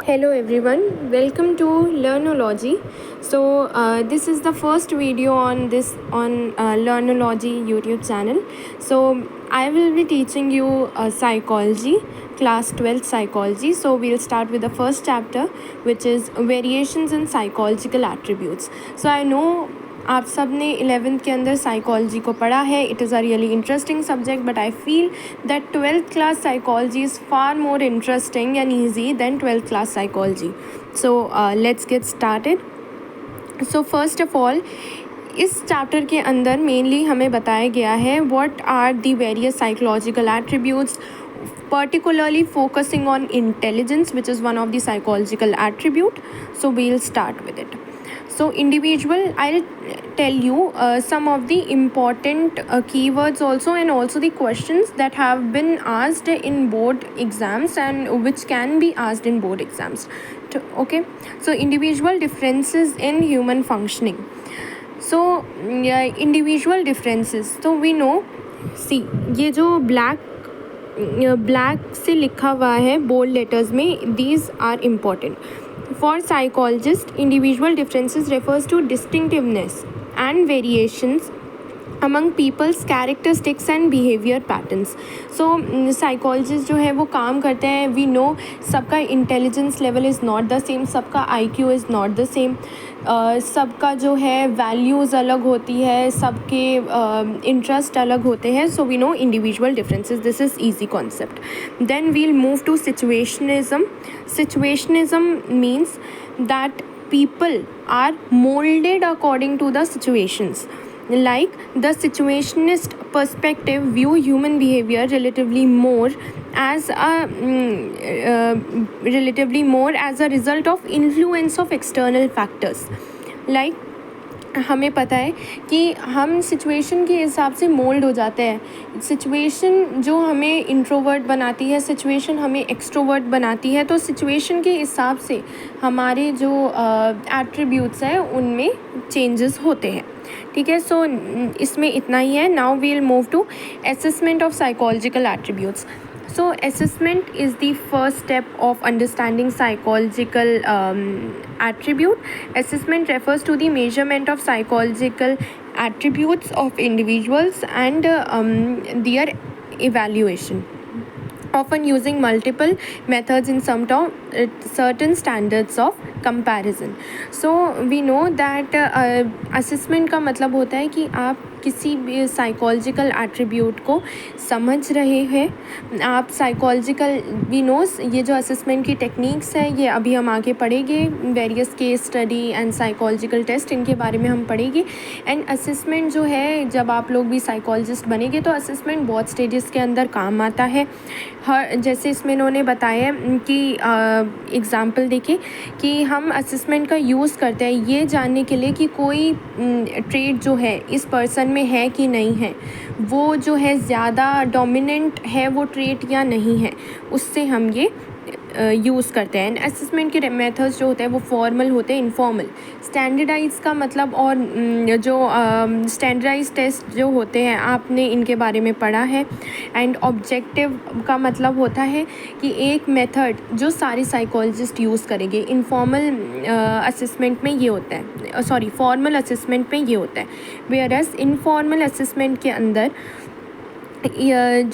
Hello everyone, welcome to Learnology. This is the first video on Learnology YouTube channel. So I will be teaching you psychology, class 12 psychology. So we'll start with the first chapter, which is variations in psychological attributes. So I know आप सब ने 11th के अंदर psychology को पढ़ा है. It is a really interesting subject, but I feel that 12th class psychology is far more interesting and easy than 12th class psychology. So let's get started. So first of all, इस chapter के अंदर mainly हमें बताया गया है what are the various psychological attributes, particularly focusing on intelligence, which is one of the psychological attribute. So we'll start with it. So individual, I'll tell you some of the important keywords also, and also the questions that have been asked in board exams and which can be asked in board exams. Okay, so individual differences in human functioning. So individual differences, so we know, see ये जो black से लिखा हुआ है bold letters में, these are important. For psychologist, individual differences refers to distinctiveness and variations among people's characteristics and behavior patterns. So psychologist जो है वो काम करते हैं. We know सबका intelligence level is not the same, सबका IQ is not the same, सबका जो है values अलग होती है, सबके interest अलग होते हैं. So we know individual differences. This is easy concept. Then we'll move to situationism. Situationism means that people are molded according to the situations. Like the situationist perspective view human behavior relatively more as a result of influence of external factors. Like हमें पता है कि हम situation के हिसाब से mould हो जाते हैं. सिचुएशन जो हमें इंट्रोवर्ट बनाती है, सिचुएशन हमें एक्सट्रोवर्ट बनाती है, तो सिचुएशन के हिसाब से हमारे जो एट्रीब्यूट्स हैं उनमें चेंजेस होते हैं. ठीक है, सो इसमें इतना ही है. Now we will move to assessment of psychological attributes. So assessment is the first step of understanding psychological attribute. Assessment refers to the measurement of psychological attributes of individuals and their evaluation, often using multiple methods in certain standards of comparison. So we know that assessment का मतलब होता है कि आप किसी भी psychological attribute को समझ रहे हैं. आप साइकोलॉजिकल, वी नोस ये जो असेसमेंट की टेक्निक्स है ये अभी हम आगे पढ़ेंगे. Various case study and psychological test, इनके बारे में हम पढ़ेंगे. एंड असेसमेंट जो है, जब आप लोग भी साइकोलॉजिस्ट बनेंगे तो असेसमेंट बहुत स्टेजेस के अंदर काम आता है. हर जैसे इसमें इन्होंने बताया कि एग्ज़ाम्पल देखिए कि हम असेसमेंट का यूज़ करते हैं ये जानने के लिए कि कोई ट्रेट जो है इस पर्सन में है कि नहीं है, वो जो है ज़्यादा डोमिनेंट है वो ट्रेट या नहीं है, उससे हम ये यूज़ करते हैं. असेसमेंट के मेथड्स जो होते हैं वो फॉर्मल होते हैं, इनफॉर्मल. स्टैंडर्डाइज का मतलब, और जो स्टैंडर्डाइज टेस्ट जो होते हैं आपने इनके बारे में पढ़ा है. एंड ऑब्जेक्टिव का मतलब होता है कि एक मेथड जो सारे साइकोलॉजिस्ट यूज़ करेंगे. इनफॉर्मल असेसमेंट में ये होता है, फॉर्मल असेसमेंट में ये होता है. वेयर एज इनफॉर्मल असेसमेंट के अंदर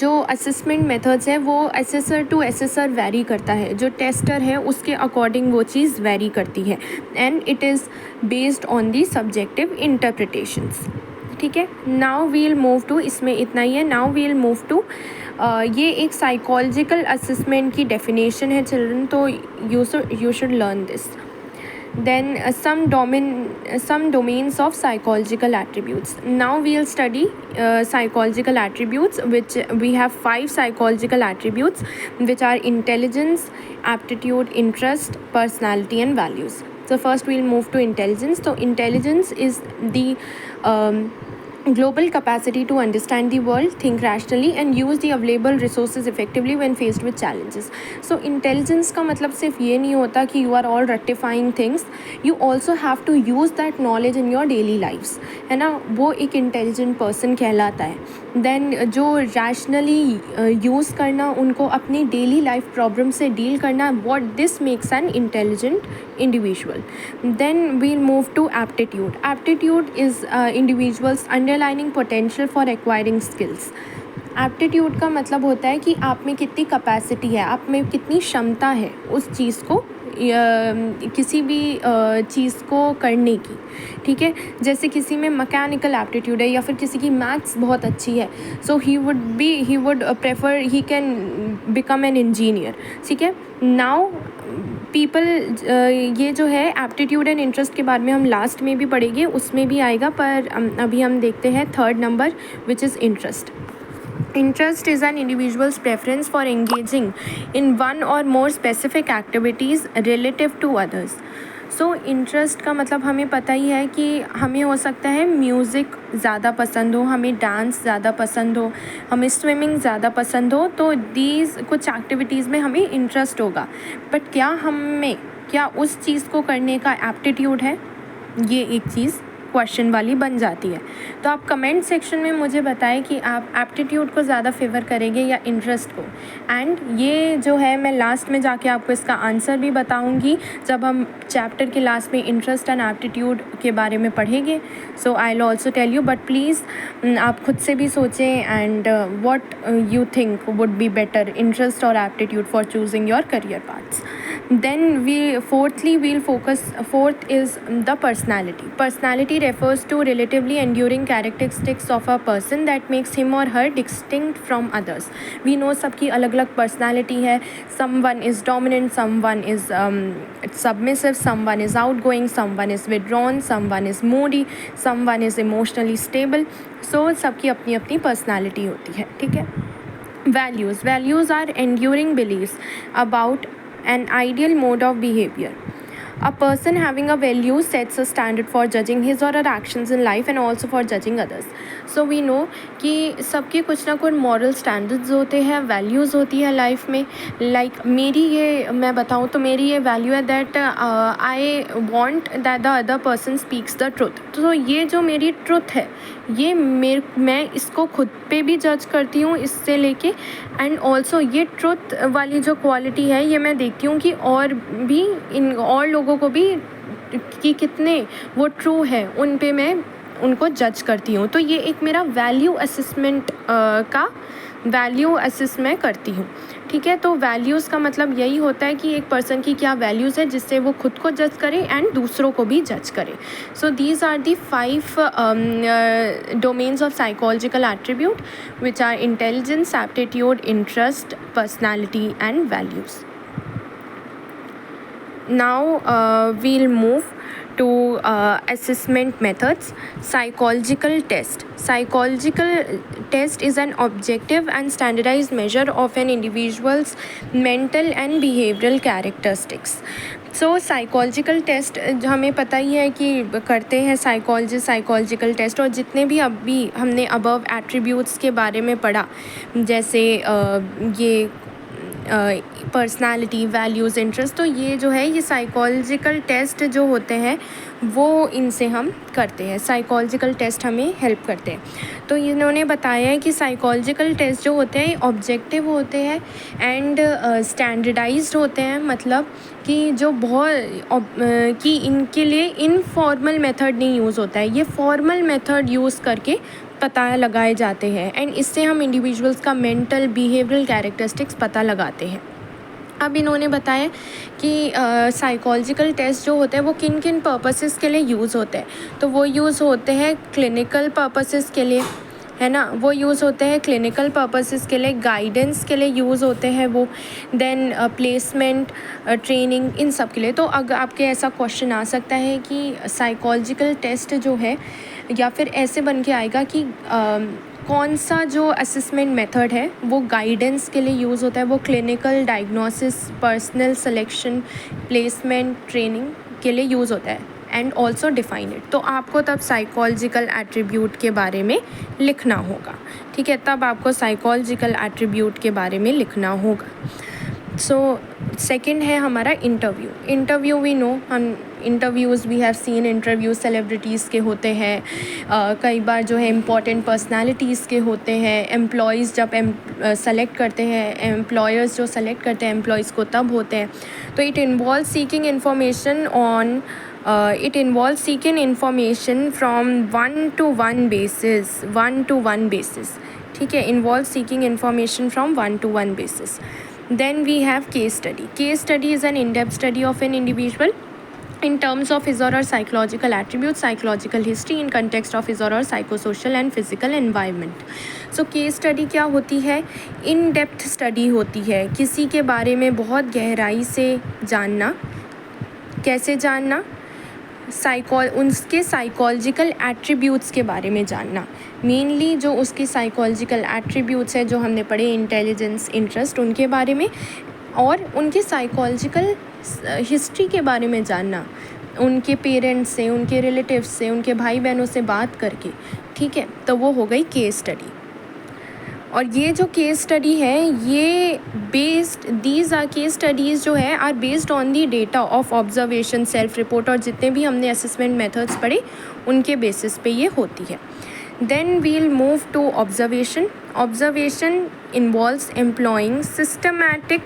जो असेसमेंट मेथड्स है वो असेसर टू असेसर वेरी करता है. जो टेस्टर है उसके अकॉर्डिंग वो चीज़ वेरी करती है. And it is based on the subjective interpretations. ठीक है, now we will move to, इसमें इतना ही है. Now we will move to, ये एक साइकोलॉजिकल असेसमेंट की डेफिनेशन है चिल्ड्रन, तो you should learn this. Then some domains of psychological attributes. Now we will study psychological attributes, which we have 5 psychological attributes, which are intelligence, aptitude, interest, personality and values. So first we will move to intelligence. So intelligence is the global capacity to understand the world, think rationally and use the available resources effectively when faced with challenges. So intelligence का मतलब सिर्फ ये नहीं होता कि you are all rectifying things, you also have to use that knowledge in your daily lives, है ना, वो एक intelligent person कहलाता है. Then जो rationally use करना, उनको अपनी daily life problem से deal करना, what this makes an intelligent individual. Then we'll move to aptitude. Aptitude is individuals underlining potential for acquiring skills. Aptitude का मतलब होता है कि आप में कितनी कैपेसिटी है, आप में कितनी क्षमता है उस चीज़ को, किसी भी चीज़ को करने की. ठीक है, जैसे किसी में मैकेनिकल एप्टीट्यूड है या फिर किसी की मैथ्स बहुत अच्छी है, so he would prefer, he can become an engineer. ठीक है, नाउ पीपल, ये जो है एप्टीट्यूड एंड इंटरेस्ट के बारे में हम लास्ट में भी पढ़ेंगे, उसमें भी आएगा, पर अभी हम देखते हैं third number which is interest. Interest is an individual's preference for engaging in one or more specific activities relative to others. So interest का मतलब हमें पता ही है कि हमें हो सकता है म्यूज़िक ज़्यादा पसंद हो, हमें डांस ज़्यादा पसंद हो, हमें स्विमिंग ज़्यादा पसंद हो, तो दीज कुछ एक्टिविटीज़ में हमें इंटरेस्ट होगा. बट क्या उस चीज़ को करने का एप्टीट्यूड है, ये एक चीज़ क्वेश्चन वाली बन जाती है. तो आप कमेंट सेक्शन में मुझे बताएं कि आप एप्टीट्यूड को ज़्यादा फेवर करेंगे या इंटरेस्ट को. एंड ये जो है मैं लास्ट में जाके आपको इसका आंसर भी बताऊंगी जब हम चैप्टर के लास्ट में इंटरेस्ट एंड एप्टीट्यूड के बारे में पढ़ेंगे. So I will also tell you, but please आप खुद से भी सोचें and what you think would be better, interest और aptitude for choosing your career paths. Then we'll focus, fourth is the personality. Personality refers to relatively enduring characteristics of a person that makes him or her distinct from others. We know सबकी अलग अलग personality है. Someone is dominant, someone is submissive, someone is outgoing, someone is withdrawn, someone is moody, someone is emotionally stable. So सबकी अपनी अपनी personality होती है. ठीक है. Values are enduring beliefs about an ideal mode of behavior. A person having a value sets a standard for judging his or her actions in life and also for judging others. So we know कि सबके कुछ ना कुछ moral standards होते हैं, values होती है life में. Like मेरी ये मैं बताऊँ तो मेरी ये value है that I want that the other person speaks the truth. तो ये जो मेरी truth है, ये मैं इसको खुद पे भी जज करती हूँ इससे लेके, एंड ऑल्सो ये ट्रुथ वाली जो क्वालिटी है ये मैं देखती हूँ कि और भी इन और लोगों को भी कि कितने वो ट्रू है, उन पे मैं उनको जज करती हूँ. तो ये एक मेरा वैल्यू असेसमेंट का वैल्यू असेस मैं करती हूँ. ठीक है, तो वैल्यूज़ का मतलब यही होता है कि एक पर्सन की क्या वैल्यूज़ है जिससे वो खुद को जज करे एंड दूसरों को भी जज करे. So these are the 5 domains of psychological attribute which are intelligence, aptitude, interest, personality and values. Now we'll move to assessment methods. Psychological test. Psychological test is an objective and standardized measure of an individual's mental and behavioral characteristics. So psychological test हमें पता ही है कि करते हैं psychological test, और जितने भी अभी हमने अबव एट्रीब्यूट्स के बारे में पढ़ा, जैसे ये पर्सनालिटी, वैल्यूज़, इंटरेस्ट, तो ये जो है ये साइकोलॉजिकल टेस्ट जो होते हैं वो इनसे हम करते हैं. साइकोलॉजिकल टेस्ट हमें हेल्प करते हैं. तो इन्होंने बताया है कि साइकोलॉजिकल टेस्ट जो होते हैं ऑब्जेक्टिव होते हैं एंड स्टैंडर्डाइज्ड होते हैं. मतलब कि जो बहुत कि इनके लिए इनफॉर्मल मेथड नहीं यूज़ होता है, ये फॉर्मल मेथड यूज़ करके पता लगाए जाते हैं एंड इससे हम इंडिविजुअल्स का मेंटल बिहेवियरल कैरेक्टरिस्टिक्स पता लगाते हैं. अब इन्होंने बताया कि साइकोलॉजिकल टेस्ट जो होते हैं वो किन किन पर्पसेस के लिए यूज़ होते हैं. तो वो यूज़ होते हैं क्लिनिकल पर्पसेस के लिए, है ना, वो यूज़ होते हैं क्लिनिकल पर्पसेस के लिए, गाइडेंस के लिए यूज़ होते हैं वो, देन प्लेसमेंट, ट्रेनिंग, इन सब के लिए. तो अगर आपके ऐसा क्वेश्चन आ सकता है कि साइकोलॉजिकल टेस्ट जो है, या फिर ऐसे बन के आएगा कि कौन सा जो असेसमेंट मेथड है वो गाइडेंस के लिए यूज़ होता है, वो clinical, diagnosis, personal selection, placement, training के लिए यूज़ होता है. And also define it. तो आपको तब साइकोलॉजिकल एट्रीब्यूट के बारे में लिखना होगा, ठीक है, तब आपको साइकोलॉजिकल एट्रीब्यूट के बारे में लिखना होगा। सो सेकंड है हमारा इंटरव्यू वी नो, हम interviews we have seen interview celebrities के होते हैं, कई बार जो है इम्पॉर्टेंट पर्सनालिटीज़ के होते हैं, एम्प्लॉयज़ जब सेलेक्ट करते हैं, एम्प्लॉयर्स जो सेलेक्ट करते हैं एम्प्लॉयज़ को तब होते हैं। तो it involve seeking information from one two one basis, ठीक है, involve seeking information from one two one basis. Then we have case study. Case study is an in-depth study of an individual in terms of his or her psychological attributes, psychological history in context of his or her psychosocial and physical environment. So case study क्या होती है? In-depth study होती है, किसी के बारे में बहुत गहराई से जानना। कैसे जानना? उसके साइकोलॉजिकल एट्रीब्यूट्स के बारे में जानना, मेनली जो उसके साइकोलॉजिकल एट्रीब्यूट्स है जो हमने पढ़े, इंटेलिजेंस, इंटरेस्ट, उनके बारे में, और उनके साइकोलॉजिकल हिस्ट्री के बारे में जानना, उनके पेरेंट्स से, उनके रिलेटिव्स से, उनके भाई बहनों से बात करके, ठीक है, तो वो हो गई केस स्टडी। और ये जो केस स्टडी है ये दीज आर केस स्टडीज़ जो है are based on the data of observation, self report, और जितने भी हमने असेसमेंट मेथड्स पढ़े उनके बेसिस पे ये होती है। Then we'll move to observation involves employing systematic,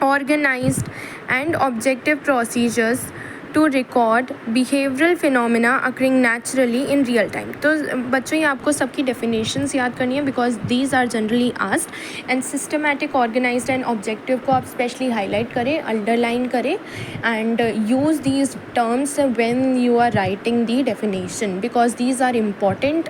organised and objective procedures to record behavioural phenomena occurring naturally in real time. तो बच्चों ये आपको सबकी डेफिनेशंस याद करनी है because these are generally asked. And systematic, organised and objective को आप स्पेशली हाईलाइट करें, अंडरलाइन करें and use these terms when you are writing the definition because these are important.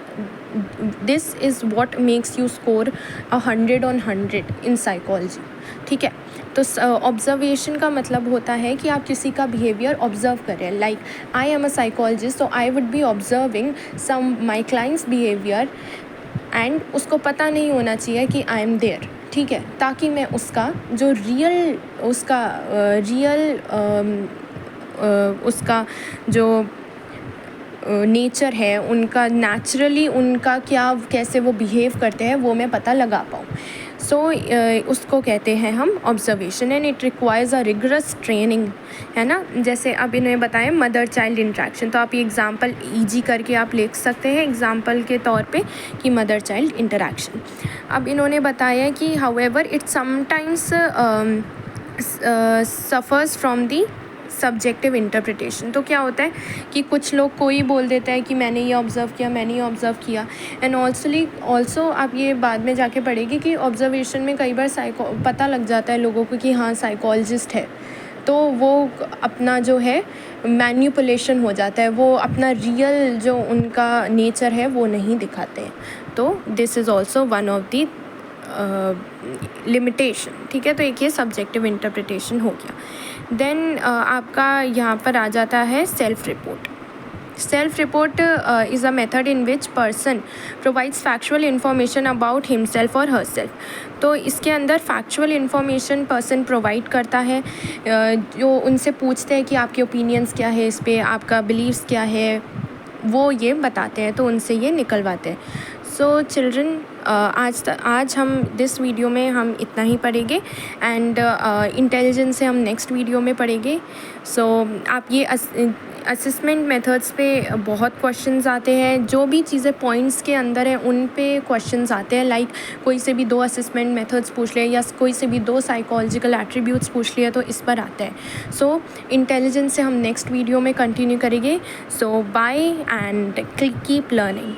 This is what makes you score 100 on 100 in psychology, ठीक है। तो observation का मतलब होता है कि आप किसी का बिहेवियर ऑब्जर्व करें। Like I am a psychologist, तो I would be observing some my clients behaviour and उसको पता नहीं होना चाहिए कि आई एम देयर, ठीक है, ताकि मैं उसका जो उसका जो नेचर है, उनका नेचुरली उनका क्या, कैसे वो बिहेव करते हैं, वो मैं पता लगा पाऊँ। सो उसको कहते हैं हम observation. And it requires a rigorous training, है ना। जैसे अब इन्हें बताएं मदर चाइल्ड इंट्रैक्शन, तो आप ये एग्जांपल ईजी करके आप लिख सकते हैं एग्जांपल के तौर पे कि मदर चाइल्ड इंटरैक्शन। अब इन्होंने बताया कि however it sometimes suffers from the subjective interpretation. तो क्या होता है कि कुछ लोग कोई बोल देता है कि मैंने ये ऑब्ज़र्व किया, एंड ऑल्सो आप ये बाद में जाके पढ़ेंगे कि ऑब्जर्वेशन में कई बार पता लग जाता है लोगों को कि हाँ साइकोलॉजिस्ट है, तो वो अपना जो है मैनिपुलेशन हो जाता है, वो अपना रियल जो उनका नेचर है वो नहीं दिखाते हैं। तो this is also one of the limitation, ठीक है। तो एक ये सब्जेक्टिव इंटरप्रिटेशन हो गया। देन आपका यहाँ पर आ जाता है self report. Self report is a method in which person provides factual information about himself और हरसेल्फ। तो इसके अंदर फैक्चुअल इन्फॉर्मेशन पर्सन प्रोवाइड करता है, जो उनसे पूछते हैं कि आपके ओपिनियंस क्या है, इस पर आपका बिलीव्स क्या है, वो ये बताते हैं, तो उनसे ये निकलवाते हैं। सो चिल्ड्रन आज हम दिस वीडियो में हम इतना ही पढ़ेंगे एंड इंटेलिजेंस से हम नेक्स्ट वीडियो में पढ़ेंगे। सो आप ये असेसमेंट मेथड्स पे बहुत क्वेश्चंस आते हैं, जो भी चीज़ें पॉइंट्स के अंदर हैं उन पे क्वेश्चंस आते हैं। लाइक कोई से भी 2 असेसमेंट मेथड्स पूछ लिया या कोई से भी 2 साइकोलॉजिकल एट्रीब्यूट्स पूछ लिया, तो इस पर आता है। सो इंटेलिजेंस से हम नेक्स्ट वीडियो में कंटिन्यू करेंगे। सो बाय एंड कीप लर्निंग।